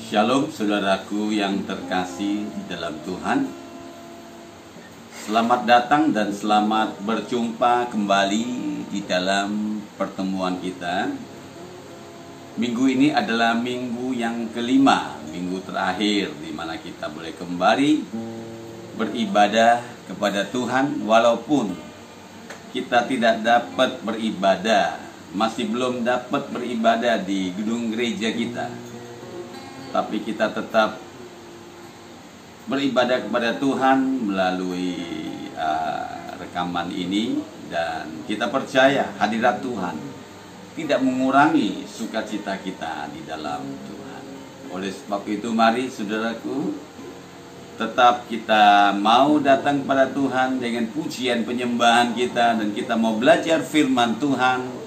Shalom saudaraku yang terkasih di dalam Tuhan. Selamat datang dan selamat berjumpa kembali di dalam pertemuan kita. Minggu ini adalah minggu yang kelima, minggu terakhir di mana kita boleh kembali beribadah kepada Tuhan. Walaupun kita tidak dapat beribadah, masih belum dapat beribadah di gedung gereja kita, tapi kita tetap beribadah kepada Tuhan melalui rekaman ini. Dan kita percaya hadirat Tuhan tidak mengurangi sukacita kita di dalam Tuhan. Oleh sebab itu mari saudaraku, tetap kita mau datang kepada Tuhan dengan pujian penyembahan kita. Dan kita mau belajar firman Tuhan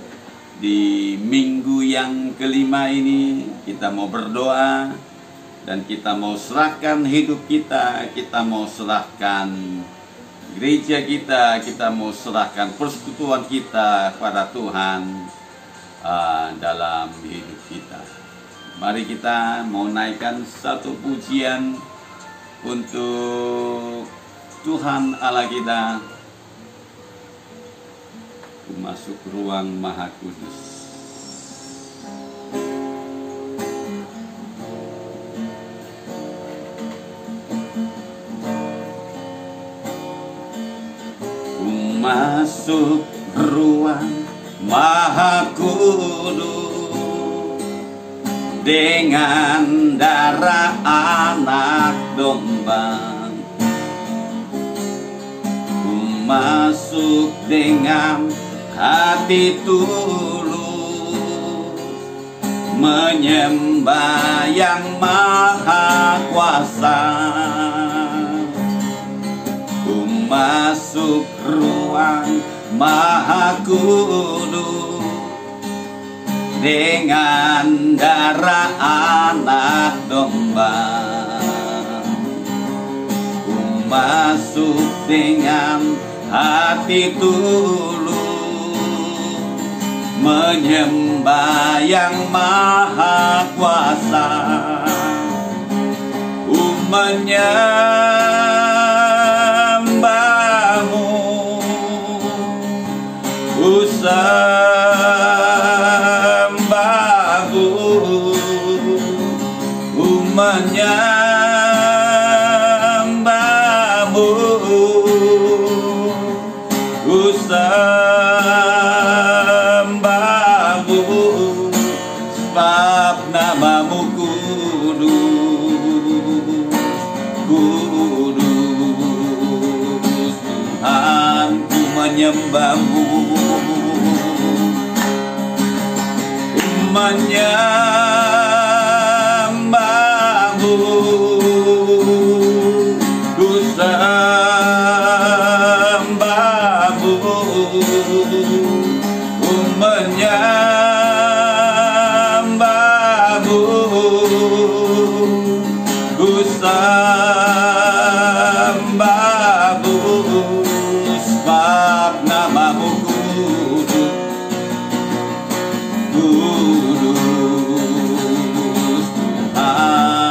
di minggu yang kelima ini. Kita mau berdoa dan kita mau serahkan hidup kita, kita mau serahkan gereja kita mau serahkan persekutuan kita kepada Tuhan dalam hidup kita. Mari kita mau naikkan satu pujian untuk Tuhan Allah kita. Masuk ruang Maha Kudus. Masuk ruang Maha Kudus dengan darah anak domba. Masuk dengan hati tulus, menyembah yang maha kuasa. Masuk ruang Maha Kudus dengan darah anak domba. Masuk dengan hati tulus, menyembah yang maha kuasa. Menyembahmu, sembahmu, menyembahmu, sembahmu, sebab namamu kudus, kudus. Tuhan, ku menyembahmu, menyembahmu, ku sembahmu, ku menyembahmu, ku sembahmu, sebab namamu kudus, kudus. Tuhan,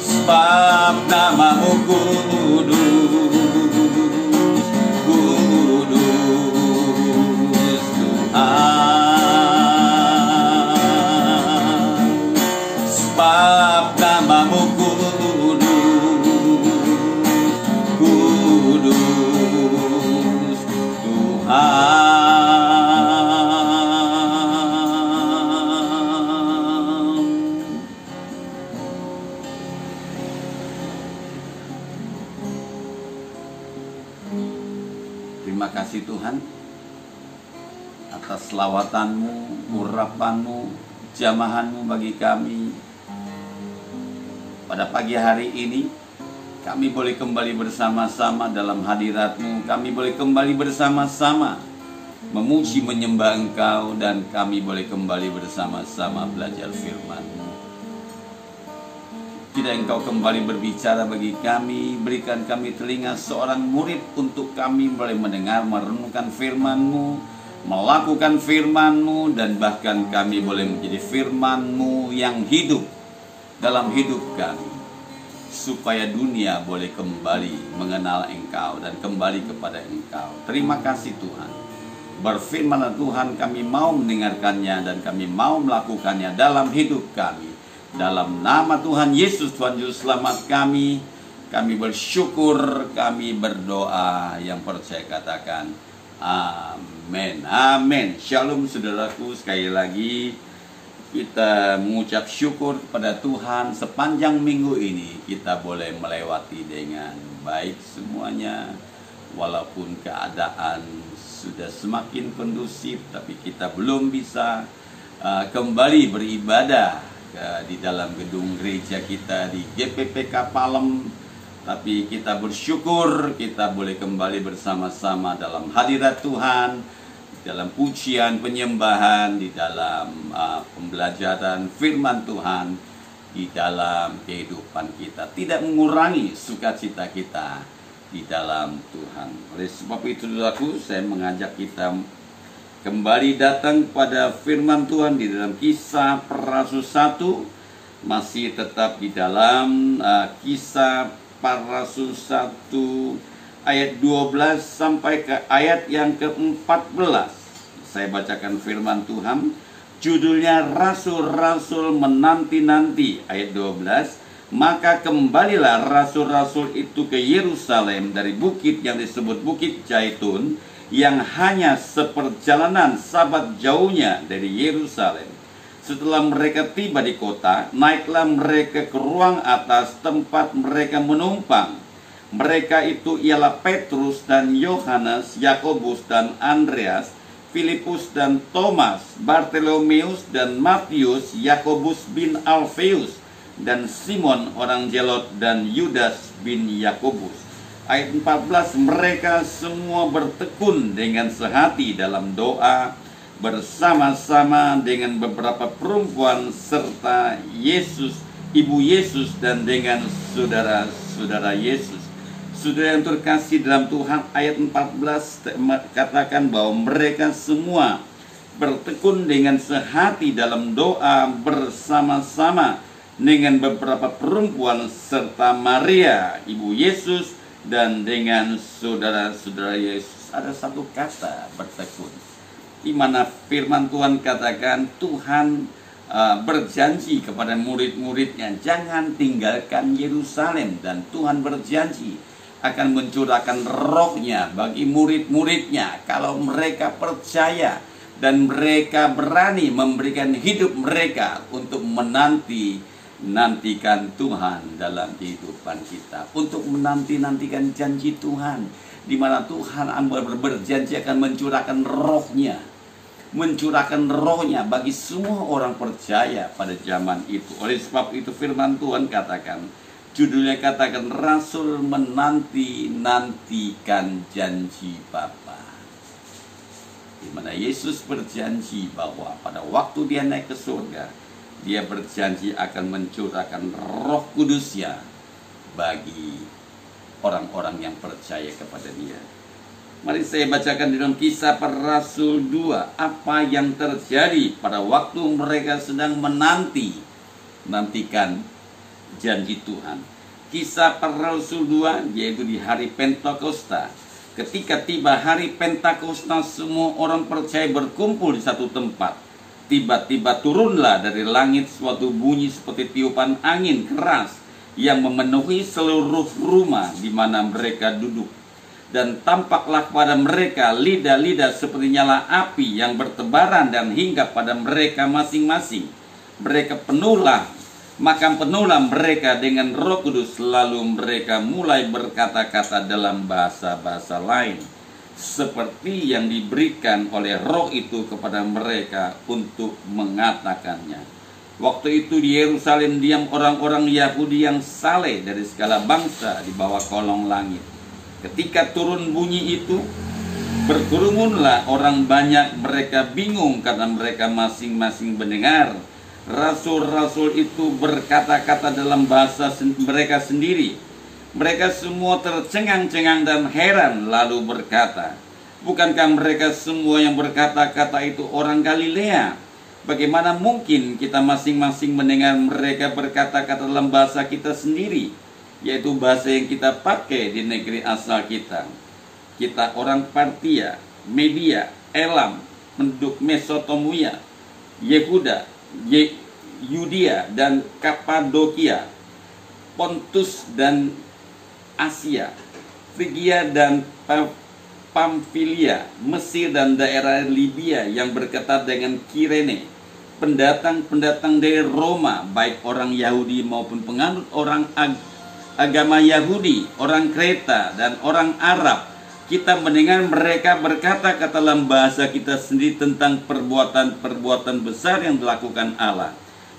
sebab namamu kudus, kudus. Tuhan, sebab namamu kudus, kudus. Tuhan. Terima kasih Tuhan atas selawatanmu, urapanmu, jamahanmu bagi kami. Pada pagi hari ini kami boleh kembali bersama-sama dalam hadirat-Mu. Kami boleh kembali bersama-sama memuji menyembah Engkau, dan kami boleh kembali bersama-sama belajar firman-Mu. Kiranya Engkau kembali berbicara bagi kami, berikan kami telinga seorang murid untuk kami boleh mendengar, merenungkan firman-Mu, melakukan firman-Mu, dan bahkan kami boleh menjadi firman-Mu yang hidup dalam hidup kami, supaya dunia boleh kembali mengenal Engkau dan kembali kepada Engkau. Terima kasih Tuhan. Berfirman Tuhan, kami mau mendengarkannya dan kami mau melakukannya dalam hidup kami. Dalam nama Tuhan Yesus, Tuhan Juru Selamat kami bersyukur, kami berdoa. Yang percaya katakan amin. Amin. Shalom saudaraku, sekali lagi kita mengucap syukur kepada Tuhan. Sepanjang minggu ini kita boleh melewati dengan baik semuanya. Walaupun keadaan sudah semakin kondusif, tapi kita belum bisa kembali beribadah di dalam gedung gereja kita di GPPK Palem. Tapi kita bersyukur kita boleh kembali bersama-sama dalam hadirat Tuhan, dalam pujian, penyembahan, di dalam pembelajaran firman Tuhan, di dalam kehidupan kita, tidak mengurangi sukacita kita di dalam Tuhan. Oleh sebab itu, saudaraku, saya mengajak kita kembali datang pada firman Tuhan di dalam Kisah para Rasul 1, masih tetap di dalam Kisah para Rasul 1 ayat 12 sampai ke ayat yang ke-14. Saya bacakan firman Tuhan, judulnya Rasul-Rasul Menanti-nanti, ayat 12. Maka kembalilah rasul-rasul itu ke Yerusalem dari bukit yang disebut Bukit Zaitun, yang hanya seperjalanan sabat jauhnya dari Yerusalem. Setelah mereka tiba di kota, naiklah mereka ke ruang atas tempat mereka menumpang. Mereka itu ialah Petrus dan Yohanes, Yakobus dan Andreas, Filipus dan Thomas, Bartolomeus dan Matius, Yakobus bin Alfeus, dan Simon orang Zelot, dan Yudas bin Yakobus. Ayat 14, mereka semua bertekun dengan sehati dalam doa, bersama-sama dengan beberapa perempuan serta Yesus, ibu Yesus, dan dengan saudara-saudara Yesus. Saudara yang terkasih dalam Tuhan, ayat 14 katakan bahwa mereka semua bertekun dengan sehati dalam doa, bersama-sama dengan beberapa perempuan serta Maria, ibu Yesus, dan dengan saudara-saudara Yesus. Ada satu kata, bertekun, di mana firman Tuhan katakan Tuhan berjanji kepada murid-muridnya, jangan tinggalkan Yerusalem, dan Tuhan berjanji akan mencurahkan rohnya bagi murid-muridnya kalau mereka percaya dan mereka berani memberikan hidup mereka untuk menantikan Tuhan dalam kehidupan kita, untuk menantikan janji Tuhan, di mana Tuhan berjanji akan mencurahkan rohnya bagi semua orang percaya pada zaman itu. Oleh sebab itu firman Tuhan katakan, judulnya katakan Rasul Menanti-nantikan janji Bapa, di mana Yesus berjanji bahwa pada waktu dia naik ke surga, dia berjanji akan mencurahkan Roh Kudus-Nya bagi orang-orang yang percaya kepada dia. Mari saya bacakan di dalam Kisah para Rasul 2, apa yang terjadi pada waktu mereka sedang menantikan janji Tuhan. Kisah para Rasul 2, yaitu di hari Pentakosta. Ketika tiba hari Pentakosta, semua orang percaya berkumpul di satu tempat. Tiba-tiba turunlah dari langit suatu bunyi seperti tiupan angin keras yang memenuhi seluruh rumah di mana mereka duduk. Dan tampaklah kepada mereka lidah-lidah seperti nyala api yang bertebaran dan hinggap pada mereka masing-masing. Maka penuhlah mereka dengan Roh Kudus, lalu mereka mulai berkata-kata dalam bahasa-bahasa lain, seperti yang diberikan oleh Roh itu kepada mereka untuk mengatakannya. Waktu itu di Yerusalem diam orang-orang Yahudi yang saleh dari segala bangsa di bawah kolong langit. Ketika turun bunyi itu, berkerumunlah orang banyak, mereka bingung karena mereka masing-masing mendengar rasul-rasul itu berkata-kata dalam bahasa mereka sendiri. Mereka semua tercengang-cengang dan heran, lalu berkata, Bukankah mereka semua yang berkata-kata itu orang Galilea? Bagaimana mungkin kita masing-masing mendengar mereka berkata-kata dalam bahasa kita sendiri, yaitu bahasa yang kita pakai di negeri asal kita? Kita orang Partia, Media, Elam, penduduk Mesopotamia, Yehuda, Yudea dan Kapadokia, Pontus dan Asia, Frigia dan Pamfilia, Mesir dan daerah Libya yang berkaitan dengan Kirene, pendatang-pendatang dari Roma, baik orang Yahudi maupun penganut orang agama Yahudi, orang Kreta dan orang Arab. Kita mendengar mereka berkata-kata dalam bahasa kita sendiri tentang perbuatan-perbuatan besar yang dilakukan Allah.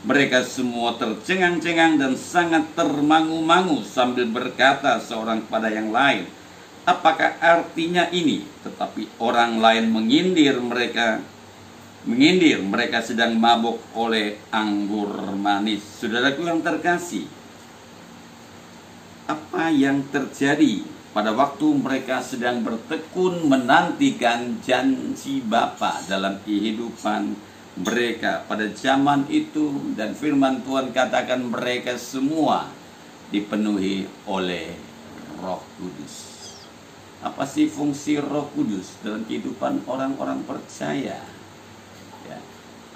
Mereka semua tercengang-cengang dan sangat termangu-mangu sambil berkata seorang kepada yang lain, apakah artinya ini? Tetapi orang lain mengindir mereka sedang mabuk oleh anggur manis. Saudaraku yang terkasih, apa yang terjadi pada waktu mereka sedang bertekun menantikan janji Bapa dalam kehidupan mereka pada zaman itu? Dan firman Tuhan katakan mereka semua dipenuhi oleh Roh Kudus. Apa sih fungsi Roh Kudus dalam kehidupan orang-orang percaya? Ya,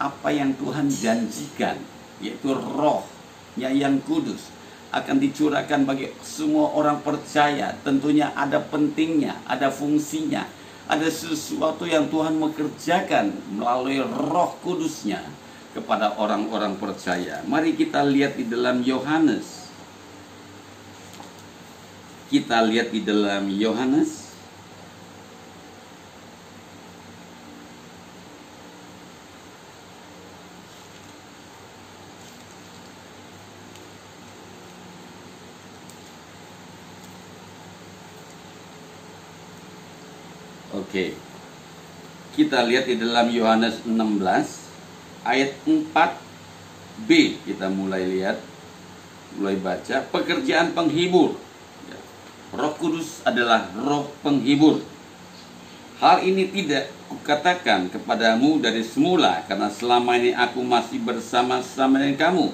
apa yang Tuhan janjikan, yaitu Roh-Nya yang kudus akan dicurahkan bagi semua orang percaya. Tentunya ada pentingnya, ada fungsinya, ada sesuatu yang Tuhan mengerjakan melalui Roh Kudusnya kepada orang-orang percaya. Mari kita lihat di dalam Yohanes. Kita lihat di dalam Yohanes Oke. Kita lihat di dalam Yohanes 16 ayat 4b. Kita mulai baca. Pekerjaan penghibur. Roh Kudus adalah roh penghibur. Hal ini tidak kukatakan kepadamu dari semula, karena selama ini aku masih bersama-sama dengan kamu.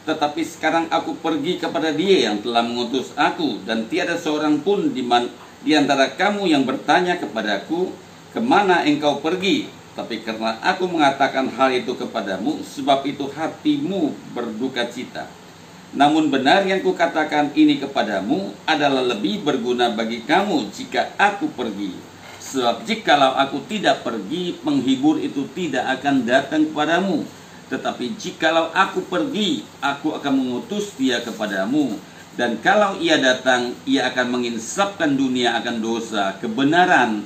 Tetapi sekarang aku pergi kepada Dia yang telah mengutus aku, dan tiada seorang pun di antara kamu yang bertanya kepadaku, kemana engkau pergi? Tapi karena aku mengatakan hal itu kepadamu, sebab itu hatimu berduka cita. Namun benar yang kukatakan ini kepadamu adalah lebih berguna bagi kamu jika aku pergi. Sebab jikalau aku tidak pergi, penghibur itu tidak akan datang kepadamu. Tetapi jikalau aku pergi, aku akan mengutus Dia kepadamu. Dan kalau Ia datang, Ia akan menginsafkan dunia akan dosa, kebenaran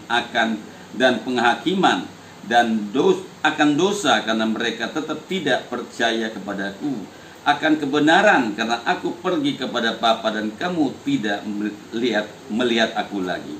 dan penghakiman, dan akan dosa karena mereka tetap tidak percaya kepadaku, akan kebenaran karena aku pergi kepada Bapa dan kamu tidak melihat aku lagi,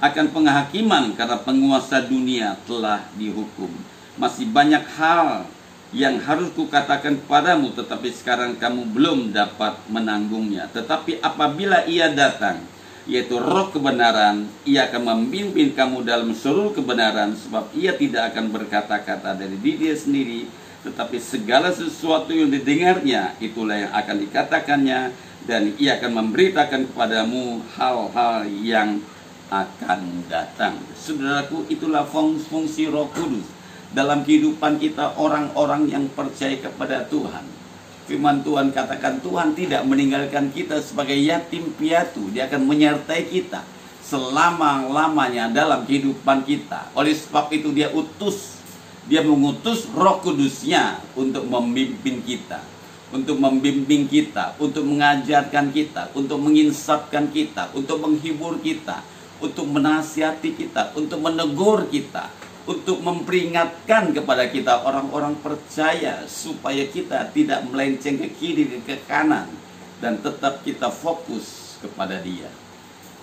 akan penghakiman karena penguasa dunia telah dihukum. Masih banyak hal yang harus kukatakan kepadamu, tetapi sekarang kamu belum dapat menanggungnya. Tetapi apabila Ia datang, yaitu Roh kebenaran, Ia akan memimpin kamu dalam seluruh kebenaran, sebab Ia tidak akan berkata-kata dari diri sendiri, tetapi segala sesuatu yang didengarnya, itulah yang akan dikatakannya, dan Ia akan memberitakan kepadamu hal-hal yang akan datang. Saudaraku, itulah fungsi Roh Kudus dalam kehidupan kita, orang-orang yang percaya kepada Tuhan. Firman Tuhan katakan Tuhan tidak meninggalkan kita sebagai yatim piatu. Dia akan menyertai kita selama-lamanya dalam kehidupan kita. Oleh sebab itu Dia mengutus Roh Kudusnya untuk memimpin kita, untuk membimbing kita, untuk mengajarkan kita, untuk menginsafkan kita, untuk menghibur kita, untuk menasihati kita, untuk menegur kita, untuk memperingatkan kepada kita orang-orang percaya supaya kita tidak melenceng ke kiri dan ke kanan, dan tetap kita fokus kepada Dia.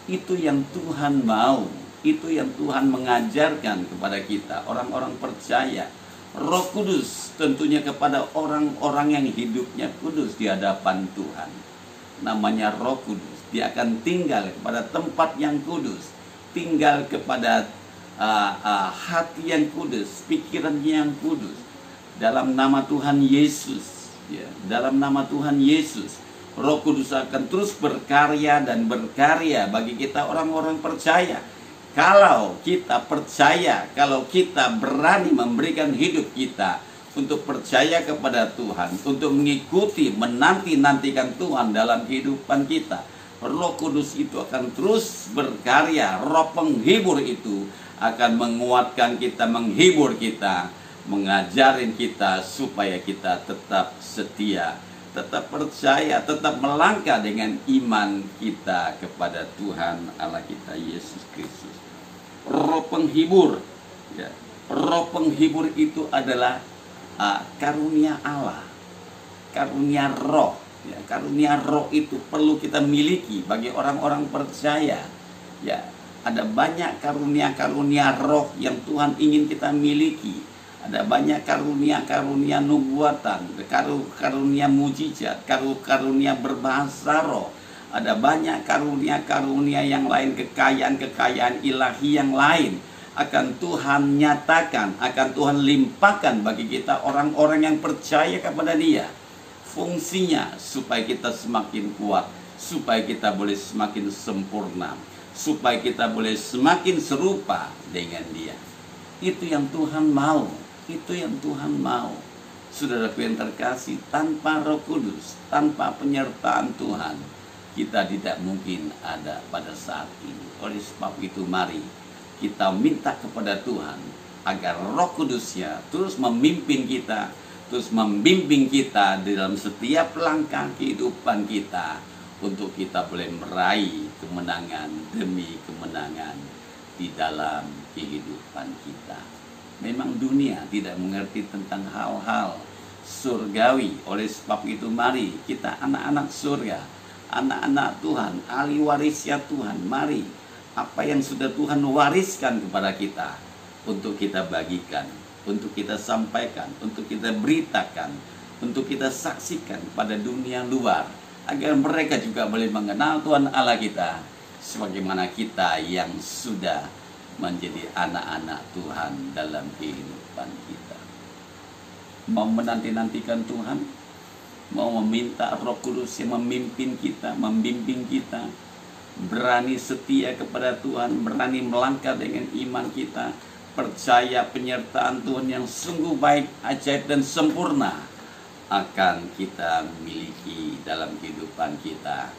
Itu yang Tuhan mau, itu yang Tuhan mengajarkan kepada kita, orang-orang percaya. Roh Kudus tentunya kepada orang-orang yang hidupnya kudus di hadapan Tuhan. Namanya Roh Kudus. Dia akan tinggal kepada tempat yang kudus, tinggal kepada hati yang kudus, pikiran yang kudus. Dalam nama Tuhan Yesus, ya, dalam nama Tuhan Yesus, Roh Kudus akan terus berkarya dan berkarya bagi kita orang-orang percaya. Kalau kita percaya, kalau kita berani memberikan hidup kita untuk percaya kepada Tuhan, untuk mengikuti, menanti-nantikan Tuhan dalam kehidupan kita, Roh Kudus itu akan terus berkarya. Roh penghibur itu akan menguatkan kita, menghibur kita, mengajarin kita supaya kita tetap setia, tetap percaya, tetap melangkah dengan iman kita kepada Tuhan Allah kita Yesus Kristus. Roh penghibur, ya. Roh penghibur itu adalah karunia Allah, karunia roh, ya. Karunia roh itu perlu kita miliki bagi orang-orang percaya, ya. Ada banyak karunia-karunia roh yang Tuhan ingin kita miliki. Ada banyak karunia-karunia nubuatan, karunia mujizat, karunia berbahasa roh. Ada banyak karunia-karunia yang lain, kekayaan-kekayaan ilahi yang lain. Akan Tuhan nyatakan, akan Tuhan limpahkan bagi kita orang-orang yang percaya kepada Dia. Fungsinya supaya kita semakin kuat, supaya kita boleh semakin sempurna, supaya kita boleh semakin serupa dengan Dia. Itu yang Tuhan mau. Itu yang Tuhan mau. Saudaraku yang terkasih, tanpa Roh Kudus, tanpa penyertaan Tuhan, kita tidak mungkin ada pada saat ini. Oleh sebab itu mari kita minta kepada Tuhan agar Roh Kudusnya terus memimpin kita, terus membimbing kita dalam setiap langkah kehidupan kita, untuk kita boleh meraih kemenangan demi kemenangan di dalam kehidupan kita. Memang dunia tidak mengerti tentang hal-hal surgawi. Oleh sebab itu mari kita anak-anak surga, anak-anak Tuhan, ahli warisnya Tuhan. Mari apa yang sudah Tuhan wariskan kepada kita untuk kita bagikan, untuk kita sampaikan, untuk kita beritakan, untuk kita saksikan pada dunia luar, agar mereka juga boleh mengenal Tuhan Allah kita sebagaimana kita yang sudah menjadi anak-anak Tuhan dalam kehidupan kita. Mau menanti-nantikan Tuhan, mau meminta Roh Kudus yang memimpin kita, membimbing kita, berani setia kepada Tuhan, berani melangkah dengan iman kita, percaya penyertaan Tuhan yang sungguh baik, ajaib dan sempurna akan kita miliki dalam kehidupan kita.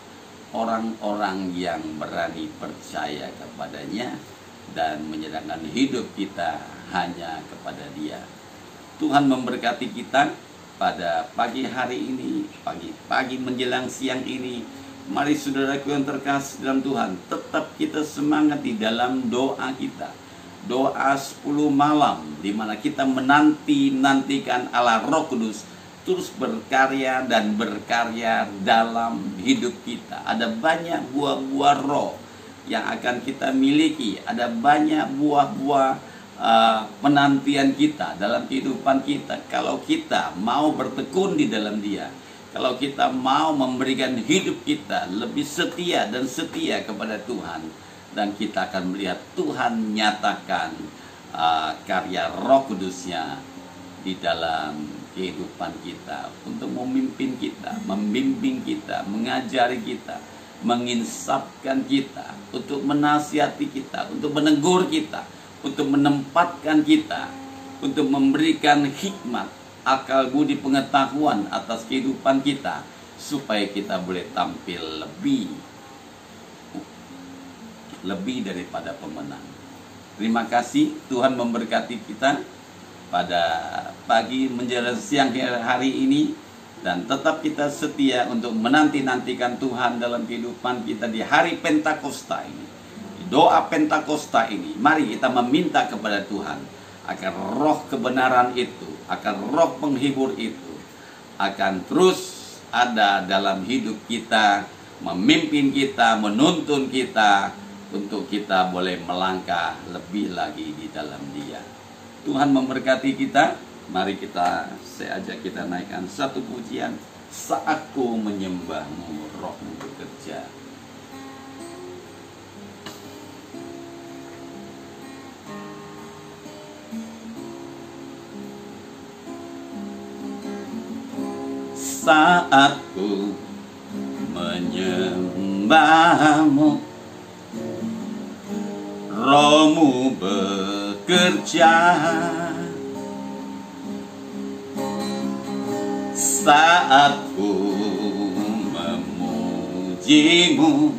Orang-orang yang berani percaya kepadanya dan menyerahkan hidup kita hanya kepada Dia. Tuhan memberkati kita pada pagi hari ini, pagi menjelang siang ini. Mari saudaraku yang terkasih dalam Tuhan, tetap kita semangat di dalam doa kita. Doa 10 malam, di mana kita menanti-nantikan Allah Roh Kudus terus berkarya dan berkarya dalam hidup kita. Ada banyak buah-buah roh yang akan kita miliki. Ada banyak buah-buah penantian kita dalam kehidupan kita. Kalau kita mau bertekun di dalam Dia, kalau kita mau memberikan hidup kita lebih setia dan setia kepada Tuhan, dan kita akan melihat Tuhan nyatakan karya Roh Kudusnya di dalam kehidupan kita, untuk memimpin kita, membimbing kita, mengajari kita, menginsapkan kita, untuk menasihati kita, untuk menegur kita, untuk menempatkan kita, untuk memberikan hikmat, akal budi pengetahuan atas kehidupan kita, supaya kita boleh tampil lebih daripada pemenang. Terima kasih, Tuhan memberkati kita pada pagi menjelang siang hari ini. Dan tetap kita setia untuk menanti-nantikan Tuhan dalam kehidupan kita di hari Pentakosta ini. Di doa Pentakosta ini, mari kita meminta kepada Tuhan agar roh kebenaran itu, agar roh penghibur itu akan terus ada dalam hidup kita, memimpin kita, menuntun kita, untuk kita boleh melangkah lebih lagi di dalam Dia. Tuhan memberkati kita. Mari saya ajak kita naikkan satu pujian, Saatku Menyembahmu, Rohmu Bekerja. saat ku menyembahmu, Rohmu bekerja saat ku memujimu.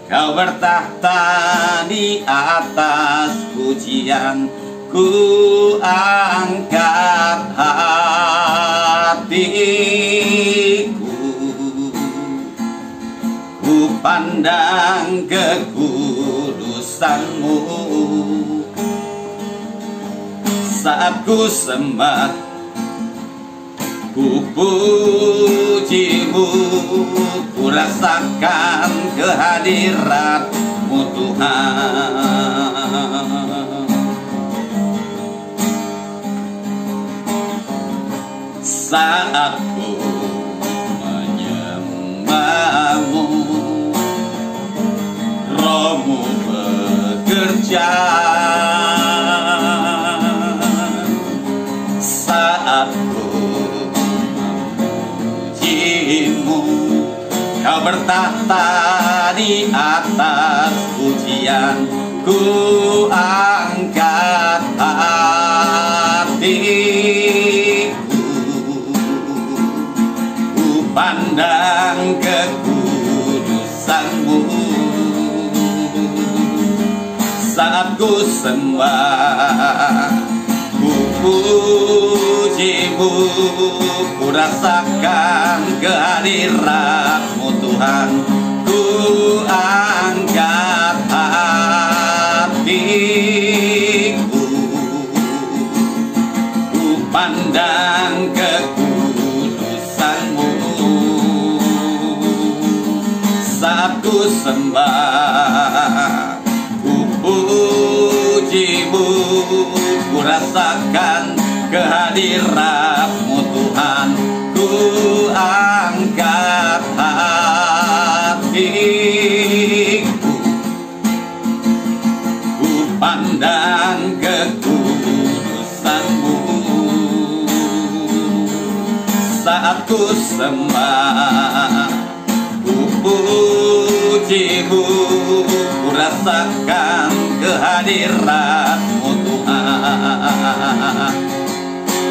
Kau bertahta di atas pujian, ku angkat hatiku, ku pandang kekudusanmu. Saat ku sembah, ku pujimu, ku rasakan kehadirat-Mu Tuhan. Saat ku menyembah-Mu, Roh-Mu bekerja. Saat ku memuji-Mu, Kau bertahta di atas pujian, ku angkat hatiku, ku pandang kekudusan-Mu. Saat ku sembah, ku puji-Mu, ku rasakan kehadirat-Mu Tuhan. Ku angkat hatiku, ku pandang kekudusan-Mu. Saat ku sembah, ku puji-Mu, ku rasakan kehadirat-Mu Tuhan. Ku angkat hatiku, ku pandang kekudusan-Mu. Saat ku sembah, ku puji-Mu, ku rasakan kehadirat-Mu Tuhan.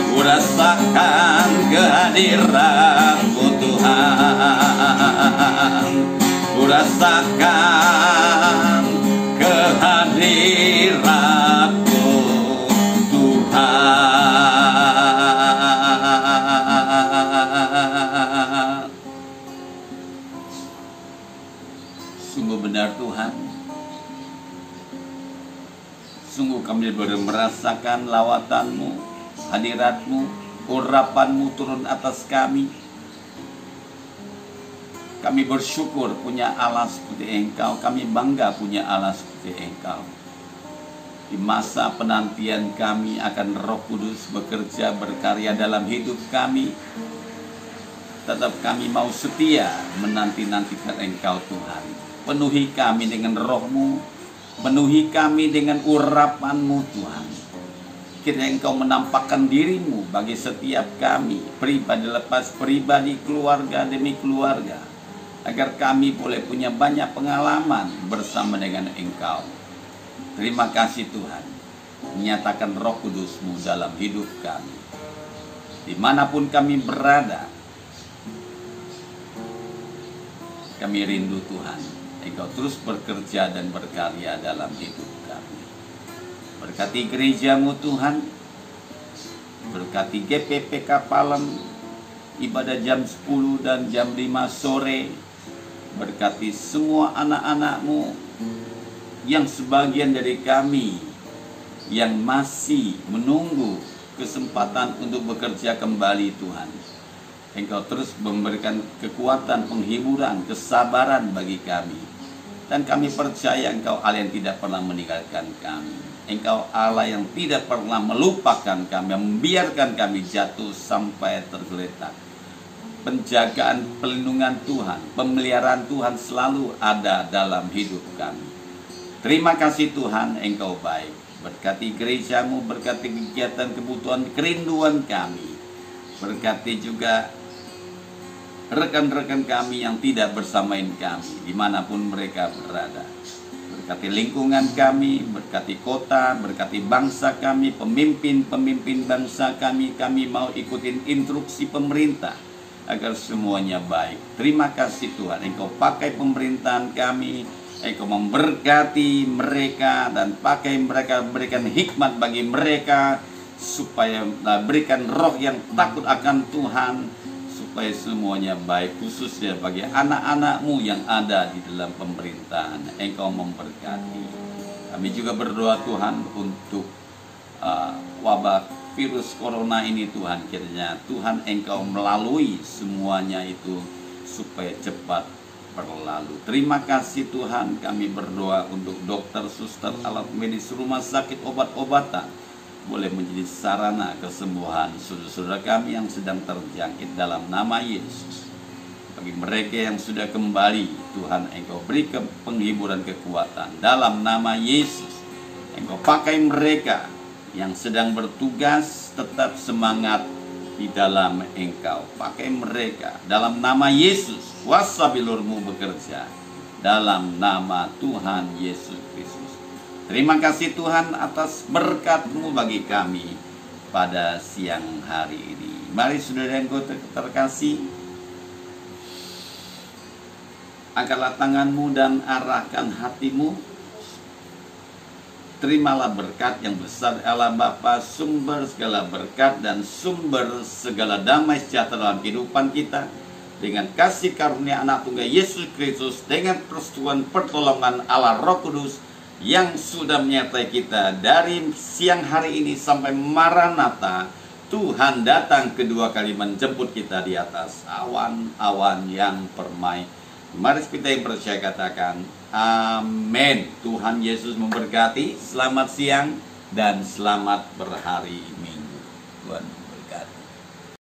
Ku rasakan kehadirat-Mu Tuhan. Ku rasakan kehadirat-Mu Tuhan. Sungguh benar Tuhan, sungguh kami boleh merasakan lawatan-Mu, hadirat-Mu, urapan-Mu turun atas kami. Kami bersyukur punya Allah seperti Engkau. Kami bangga punya Allah seperti Engkau. Di masa penantian kami akan Roh Kudus bekerja berkarya dalam hidup kami, tetap kami mau setia menanti-nantikan Engkau Tuhan. Penuhi kami dengan Roh-Mu, penuhi kami dengan urapan-Mu Tuhan. Kiranya Engkau menampakkan diri-Mu bagi setiap kami, pribadi lepas pribadi, keluarga demi keluarga, agar kami boleh punya banyak pengalaman bersama dengan Engkau. Terima kasih Tuhan, menyatakan Roh Kudus-Mu dalam hidup kami. Dimanapun kami berada, kami rindu Tuhan, Engkau terus bekerja dan berkarya dalam hidup kami. Berkati gereja-Mu Tuhan, berkati GPP Kapalem, ibadah jam 10 dan jam 5 sore. Berkati semua anak-anak-Mu yang sebagian dari kami yang masih menunggu kesempatan untuk bekerja kembali Tuhan. Engkau terus memberikan kekuatan, penghiburan, kesabaran bagi kami. Dan kami percaya Engkau Allah yang tidak pernah meninggalkan kami. Engkau Allah yang tidak pernah melupakan kami, membiarkan kami jatuh sampai tergeletak. Penjagaan, perlindungan Tuhan, pemeliharaan Tuhan selalu ada dalam hidup kami. Terima kasih Tuhan, Engkau baik. Berkati gereja-Mu, berkati kegiatan, kebutuhan, kerinduan kami. Berkati juga rekan-rekan kami yang tidak bersamain kami dimanapun mereka berada. Berkati lingkungan kami, berkati kota, berkati bangsa kami, pemimpin-pemimpin bangsa kami. Kami mau ikutin instruksi pemerintah agar semuanya baik. Terima kasih Tuhan, Engkau pakai pemerintahan kami, Engkau memberkati mereka dan pakai mereka, berikan hikmat bagi mereka, supaya berikan roh yang takut akan Tuhan, supaya semuanya baik, khususnya bagi anak-anak-Mu yang ada di dalam pemerintahan. Engkau memberkati. Kami juga berdoa Tuhan untuk wabah virus corona ini Tuhan. Kiranya Tuhan Engkau melalui semuanya itu supaya cepat berlalu. Terima kasih Tuhan. Kami berdoa untuk dokter, suster, alat medis, rumah sakit, obat-obatan boleh menjadi sarana kesembuhan saudara-saudara kami yang sedang terjangkit dalam nama Yesus. Bagi mereka yang sudah kembali, Tuhan Engkau beri penghiburan, kekuatan dalam nama Yesus. Engkau pakai mereka yang sedang bertugas tetap semangat di dalam Engkau. Pakai mereka dalam nama Yesus. Kuasa bilur-Mu bekerja dalam nama Tuhan Yesus Kristus. Terima kasih Tuhan atas berkat-Mu bagi kami pada siang hari ini. Mari saudara yang terkasih, angkatlah tanganmu dan arahkan hatimu. Terimalah berkat yang besar Allah Bapa, sumber segala berkat dan sumber segala damai sejahtera dalam kehidupan kita. Dengan kasih karunia anak tunggal Yesus Kristus, dengan persetujuan pertolongan Allah Roh Kudus yang sudah menyertai kita dari siang hari ini sampai Maranatha. Tuhan datang kedua kali menjemput kita di atas awan-awan yang permai. Mari kita yang percaya katakan amin. Tuhan Yesus memberkati. Selamat siang dan selamat berhari Minggu. Tuhan